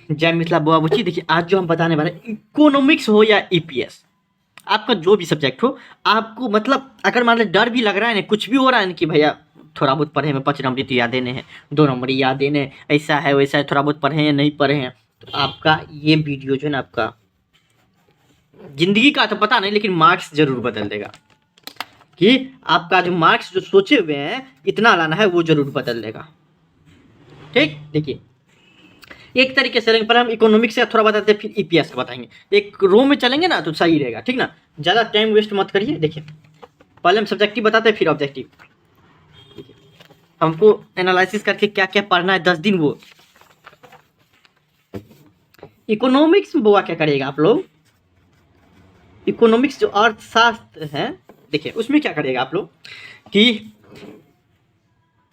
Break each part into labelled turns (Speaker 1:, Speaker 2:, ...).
Speaker 1: जय मिथिला बुआ बुची। देखिए आज जो हम बताने वाले हैं, इकोनॉमिक्स हो या ईपीएस, आपका जो भी सब्जेक्ट हो, आपको मतलब अगर मान लीजिए डर भी लग रहा है ना, कुछ भी हो रहा है ना कि भैया थोड़ा बहुत पढ़े हैं, 5 नंबरी तो याद देने हैं, 2 नंबरी याद देने हैं, ऐसा है वैसा है, थोड़ा बहुत पढ़े हैं नहीं पढ़े हैं, तो आपका ये वीडियो जो है ना आपका जिंदगी का तो पता नहीं लेकिन मार्क्स जरूर बदल देगा। कि आपका जो मार्क्स जो सोचे हुए हैं इतना लाना है वो जरूर बदल देगा। ठीक, देखिए एक तरीके से लेंगे, पहले हम इकोनॉमिक्स से थोड़ा बताते हैं, फिर ईपीएस का बताएंगे। एक रो में चलेंगे ना तो सही रहेगा, ठीक ना, ज़्यादा टाइम वेस्ट मत करिए। देखिए पहले हम सब्जेक्टिव बताते हैं फिर ऑब्जेक्टिव। हमको एनालिसिस करके क्या क्या पढ़ना है 10 दिन वो। इकोनॉमिक्स में बुआ क्या करेगा आप लोग, इकोनॉमिक्स जो अर्थशास्त्र है, देखिए उसमें क्या करेगा आप लोग कि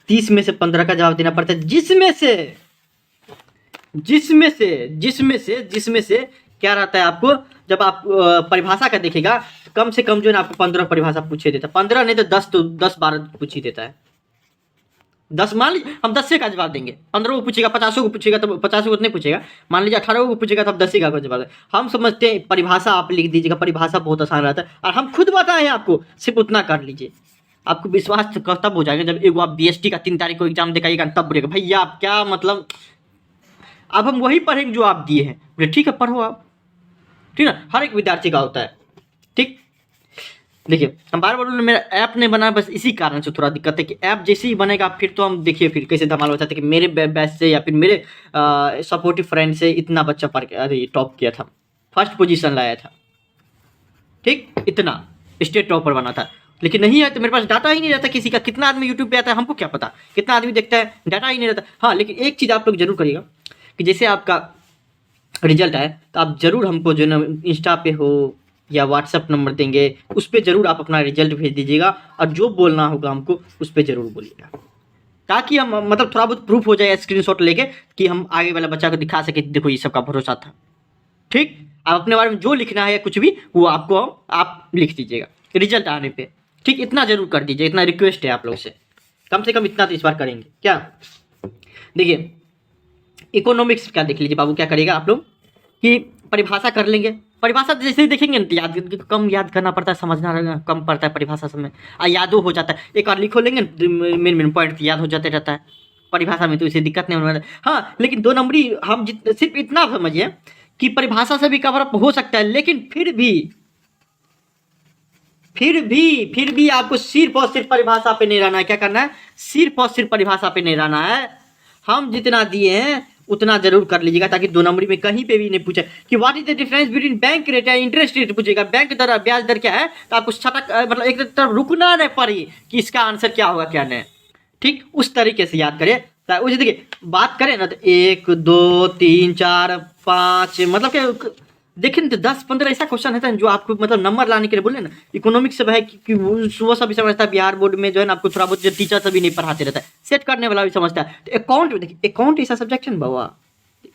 Speaker 1: 30 में से 15 का जवाब देना पड़ता है, जिसमें से क्या रहता है आपको, जब आप परिभाषा का देखिएगा कम से कम जो है ना आपको 15 परिभाषा पूछे देता है, 15 नहीं तो 10-12 पूछ ही देता है। 10 मान लीजिए हम 10 का जवाब देंगे, 15 को पूछेगा, 50 को पूछेगा तो 50 को नहीं पूछेगा, मान लीजिए 18 को पूछेगा तो आप 10 का जवाब दें। हम समझते हैं परिभाषा आप लिख दीजिएगा, परिभाषा बहुत आसान रहता है, और हम खुद बताएं आपको, सिर्फ उतना कर लीजिए, आपको विश्वास तब हो जाएगा जब एक आप बीएसटी का 3 तारीख को एग्जाम देखाइएगा, तब बोलेगा भैया आप क्या मतलब, अब हम वही पढ़ेंगे जो आप दिए हैं। बोले ठीक है पढ़ो आप, ठीक ना, हर एक विद्यार्थी का होता है। ठीक, देखिए हम बार बार मेरा ऐप नहीं बना, बस इसी कारण से थोड़ा दिक्कत है कि ऐप जैसे ही बनेगा फिर तो हम देखिए फिर कैसे धमाल हो जाता है कि मेरे बैच से या फिर मेरे सपोर्टिव फ्रेंड से इतना बच्चा पढ़ के अरे टॉप किया था, फर्स्ट पोजीशन लाया था, ठीक, इतना स्टेट टॉपर बना था। लेकिन नहीं है तो मेरे पास डाटा ही नहीं रहता किसी का, कितना आदमी यूट्यूब पे आता है हमको क्या पता, कितना आदमी देखता है, डाटा ही नहीं रहता। हाँ लेकिन एक चीज़ आप लोग जरूर करिएगा कि जैसे आपका रिजल्ट आए तो आप जरूर हमको जो ना इंस्टा पे हो या व्हाट्सअप नंबर देंगे, उस पर जरूर आप अपना रिजल्ट भेज दीजिएगा, और जो बोलना होगा हमको उस पर जरूर बोलिएगा, ताकि हम मतलब थोड़ा बहुत प्रूफ हो जाए स्क्रीनशॉट लेके कि हम आगे वाला बच्चा को दिखा सके देखो ये सबका भरोसा था। ठीक, आप अपने बारे में जो लिखना है या कुछ भी वो आपको आप लिख दीजिएगा रिजल्ट आने पे। ठीक, इतना जरूर कर दीजिए, इतना रिक्वेस्ट है आप लोग से, कम से कम इतना तो इस बार करेंगे क्या। देखिए इकोनॉमिक्स क्या देख लीजिए बाबू, क्या करेगा आप लोग कि परिभाषा कर लेंगे, परिभाषा जैसे ही देखेंगे ना तो याद कम याद करना पड़ता है, समझना कम पड़ता है परिभाषा समय, और यादो हो जाता है, एक बार लिखो लेंगे मेन मेन पॉइंट याद हो जाते रहता है परिभाषा में, तो इसे दिक्कत नहीं होने वाला। हाँ लेकिन 2 नंबरी हम सिर्फ इतना समझिए कि परिभाषा से भी कवर अप हो सकता है, लेकिन फिर भी आपको सिर्फ और सिर्फ परिभाषा पे नहीं रहना है। क्या करना है, सिर्फ और सिर्फ परिभाषा पे नहीं रहना है, हम जितना दिए हैं उतना जरूर कर लीजिएगा, ताकि 2 नंबरी में कहीं पे भी नहीं पूछे कि what is the difference between bank rate या इंटरेस्ट रेट पूछेगा, बैंक दर ब्याज दर क्या है, तो आपको सटक मतलब एक तरफ रुकना नहीं पड़ी कि इसका आंसर क्या होगा क्या नहीं। ठीक, उस तरीके से याद करिए। उसे देखिए बात करें ना तो 1 2 3 4 5 मतलब क्या देखिए ना तो 10-15 ऐसा क्वेश्चन रहता है जो आपको मतलब नंबर लाने के लिए बोले ना। इकोनॉमिक्स सब है कि वो सुबह सभी समझता है, बिहार बोर्ड में जो है ना आपको थोड़ा बहुत जो टीचर सभी नहीं पढ़ाते रहता है, सेट करने वाला भी समझता है। तो अकाउंट, देखिए अकाउंट ऐसा सब्जेक्ट है ना बाबा,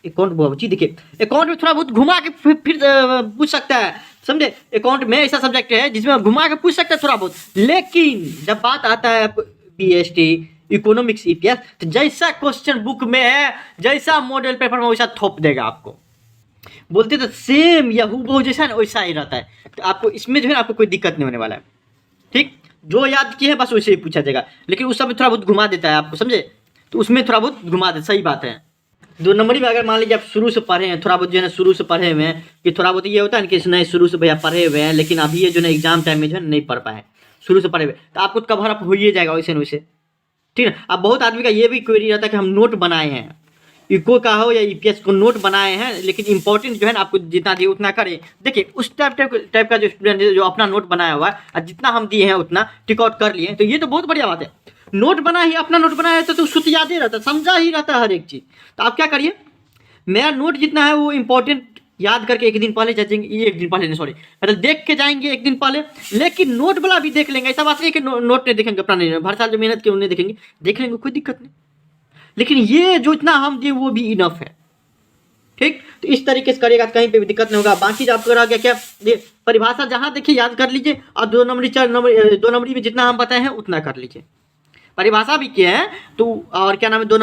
Speaker 1: अकाउंट बाबू जी, देखिए अकाउंट में थोड़ा बहुत घुमा के फिर पूछ सकता है, समझे, अकाउंट में ऐसा सब्जेक्ट है जिसमें घुमा के पूछ सकता है थोड़ा बहुत, लेकिन जब बात आता है बीएसटी इकोनॉमिक्स ईपीएस तो जैसा क्वेश्चन बुक में है, जैसा मॉडल पेपर में वैसा थोप देगा आपको, बोलते तो सेम या हूबहू जैसा ना वैसा ही रहता है। तो आपको इसमें जो है ना आपको कोई दिक्कत नहीं होने वाला है। ठीक, जो याद किया है बस वैसे ही पूछा जाएगा, लेकिन उस समय थोड़ा बहुत घुमा देता है आपको, समझे, तो उसमें थोड़ा बहुत घुमा दे, सही बात है। 2 नंबरी में अगर मान लीजिए आप शुरू से पढ़े हैं, थोड़ा बहुत जो है ना शुरू से पढ़े हुए हैं, कि थोड़ा बहुत ये होता है ना कि नहीं शुरू से भैया पढ़े हुए हैं लेकिन अभी ये जो है एग्जाम टाइम में जो है नहीं पढ़ पाए, शुरू से पढ़े हुए, तो आपको कवर अप हो ही जाएगा वैसे न वैसे। ठीक है, अब बहुत आदमी का ये भी क्वेरी रहता है कि हम नोट बनाए हैं, इको का हो या ईपीएस को नोट बनाए हैं, लेकिन इंपॉर्टेंट जो है ना आपको जितना दिए उतना करें। देखिए उस टाइप का जो स्टूडेंट है जो अपना नोट बनाया हुआ है और जितना हम दिए हैं उतना टिक आउट कर लिए, तो ये तो बहुत बढ़िया बात है। नोट बना ही अपना नोट बनाया है तो उसको तो याद ही रहता है, समझा ही रहता है हर एक चीज़। तो आप क्या करिए, मेरा नोट जितना है वो इंपॉर्टेंट याद करके एक दिन पहले जाएंगे, एक दिन पहले नहीं सॉरी मतलब देख के जाएंगे एक दिन पहले, लेकिन नोट वाला भी देख लेंगे, ऐसा बात नहीं कि नोट नहीं देखेंगे, अपना नहीं, हर साल जो मेहनत की उन्हें देखेंगे, देख लेंगे कोई दिक्कत नहीं, लेकिन ये जो इतना हम दिए वो भी इनफ है। ठीक, तो इस तरीके से करिएगा कहीं पे भी दिक्कत नहीं होगा। बाकी जो आपको रह गया क्या, ये परिभाषा जहां देखिए याद कर लीजिए, और 2 नंबरी 4 नंबर 2 नंबरी में जितना हम बताए हैं उतना कर लीजिए, परिभाषा भी किया है तो। और क्या नाम है 2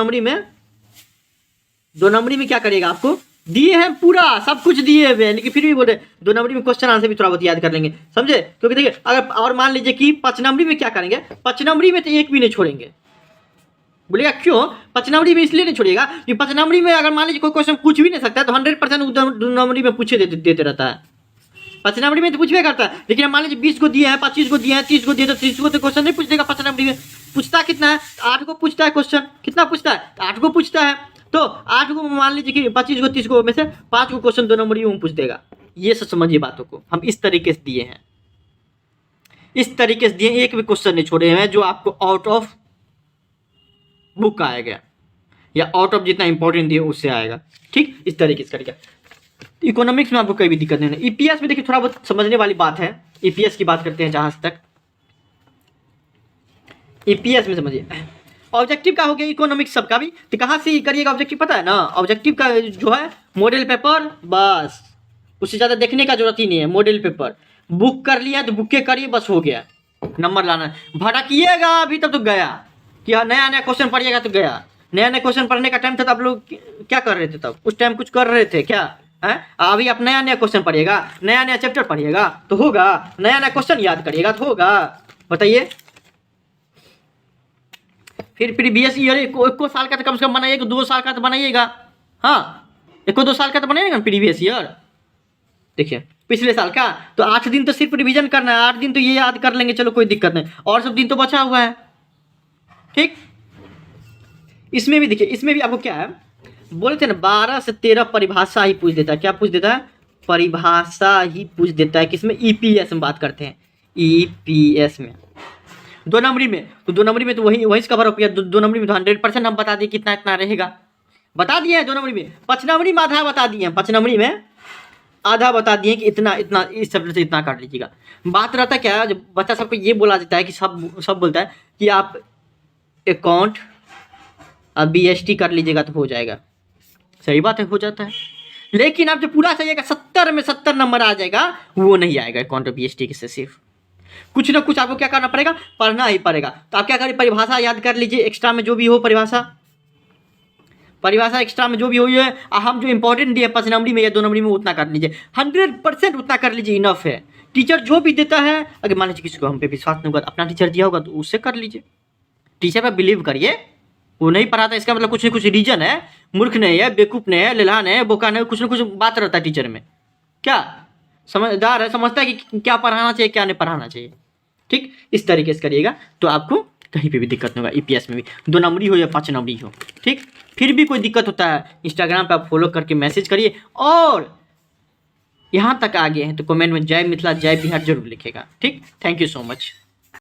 Speaker 1: नंबरी में क्या करिएगा आपको दिए हैं पूरा सब कुछ दिए हुए हैं, लेकिन फिर भी बोल रहे 2 नंबरी में क्वेश्चन आंसर भी थोड़ा बहुत याद कर लेंगे, समझे? क्योंकि देखिए अगर और मान लीजिए कि 5 नंबरी में क्या करेंगे, 5 नंबरी में तो एक भी नहीं छोड़ेंगे। बोलेगा क्यों 5 नंबरी में? इसलिए नहीं छोड़ेगा कि 5 नंबरी में अगर मान लीजिए कोई क्वेश्चन पूछ भी नहीं सकता तो 100% 2 नंबरी में पूछे देते रहता है। 5 नंबरी में तो पूछबे करता है, लेकिन मान लीजिए 20 को दिए हैं, 25 को दिए हैं, 30 को दिए तो 30 को तो क्वेश्चन नहीं पूछ देगा 5 नंबरी में। पूछता कितना है? 8 को पूछता है क्वेश्चन। कितना पूछता है? 8 को पूछता है। तो 8 को मान लीजिए कि 25 को 30 को में से 5 को क्वेश्चन 2 नंबरी में पूछ देगा। ये सब समझिए बातों को, हम इस तरीके से दिए हैं, इस तरीके से दिए, एक भी क्वेश्चन नहीं छोड़े हैं जो आपको आउट ऑफ बुक आएगा या आउट ऑफ जितना इंपॉर्टेंट दिए उससे आएगा। ठीक, इस तरीके से करेगा। इकोनॉमिक्स में आपको कोई भी दिक्कत नहीं है। ईपीएस में देखिए थोड़ा बहुत समझने वाली बात है। ईपीएस की बात करते हैं जहां तक, ईपीएस में समझिए ऑब्जेक्टिव का हो गया, इकोनॉमिक्स सबका भी। तो कहाँ से करिएगा ऑब्जेक्टिव पता है ना? ऑब्जेक्टिव का जो है मॉडल पेपर, बस उससे ज़्यादा देखने का जरूरत ही नहीं है। मॉडल पेपर बुक कर लिया तो बुक के करिए, बस हो गया, नंबर लाना। भड़किएगा अभी तक तो गया कि नया नया क्वेश्चन पढ़िएगा तो गया। नया नया क्वेश्चन पढ़ने का टाइम था तो आप लोग क्या कर रहे थे? तब उस टाइम कुछ कर रहे थे क्या है? अभी आप नया नया क्वेश्चन पढ़िएगा, नया नया चैप्टर पढ़िएगा तो होगा, नया नया क्वेश्चन याद करिएगा तो होगा। बताइए, फिर प्रीवियस ईयर एक साल का तो कम से कम बनाइएगा, 2 साल का तो बनाइएगा। हाँ, 1-2 साल का तो बनाइएगा प्रीवियस ईयर। देखिए पिछले साल का तो 8 दिन तो सिर्फ रिवीजन करना है, 8 दिन तो ये याद कर लेंगे, चलो कोई दिक्कत नहीं, और सब दिन तो बचा हुआ है। ठीक, इसमें भी देखिए, इसमें भी आपको क्या है, बोले थे ना 12 से 13 परिभाषा ही पूछ देता है। क्या पूछ देता है? परिभाषा ही पूछ देता है। किसमें? ईपीएस में बात करते हैं, ईपीएस में। 2 नंबरी में तो 2 नंबरी में तो वही कवर अप किया। 2 नंबरी में तो 100% हम बता दिए कितना इतना रहेगा, बता दिए हैं 2 नंबरी में। 5 नंबरी में आधा बता दिए हैं, 5 नंबरी में आधा बता दिए कि इतना इतना इस सब्जेक्ट से इतना काट लीजिएगा। बात रहता क्या है, जब बच्चा सबको ये बोला जाता है कि सब बोलता है कि आप अकाउंट अब बीएसटी कर लीजिएगा तो हो जाएगा। सही बात है, हो जाता है, लेकिन आप जो पूरा चाहिएगा 70 में 70 नंबर आ जाएगा, वो नहीं आएगा अकाउंट बीएसटी से। सिर्फ कुछ ना कुछ आपको क्या करना पड़ेगा, पढ़ना ही पड़ेगा। तो आप क्या करिए, परिभाषा याद कर लीजिए, एक्स्ट्रा में जो भी हो परिभाषा एक्स्ट्रा में जो भी हुई है, हम जो इंपॉर्टेंट दिए 5 नंबरी में या 2 नंबरी में उतना कर लीजिए। 100% उतना कर लीजिए, इनफ है। टीचर जो भी देता है, अगर मान लीजिए किसी को हम पे विश्वास नहीं होगा, अपना टीचर दिया होगा तो उससे कर लीजिए। टीचर पर बिलीव करिए, वो नहीं पढ़ाता इसका मतलब कुछ न कुछ रीजन है, मूर्ख नहीं है, बेवकूफ़ नहीं है, लेलान है, बोका नहीं है, कुछ न कुछ बात रहता है टीचर में। क्या समझदार है, समझता है कि क्या पढ़ाना चाहिए क्या नहीं पढ़ाना चाहिए। ठीक, इस तरीके से करिएगा तो आपको कहीं पे भी दिक्कत नहीं होगा। ईपीएस में भी 2 नंबरी हो या 5 नंबरी हो। ठीक, फिर भी कोई दिक्कत होता है, इंस्टाग्राम पे आप फॉलो करके मैसेज करिए, और यहाँ तक आ गए हैं तो कमेंट में जय मिथिला जय बिहार जरूर लिखेगा। ठीक, थैंक यू सो मच।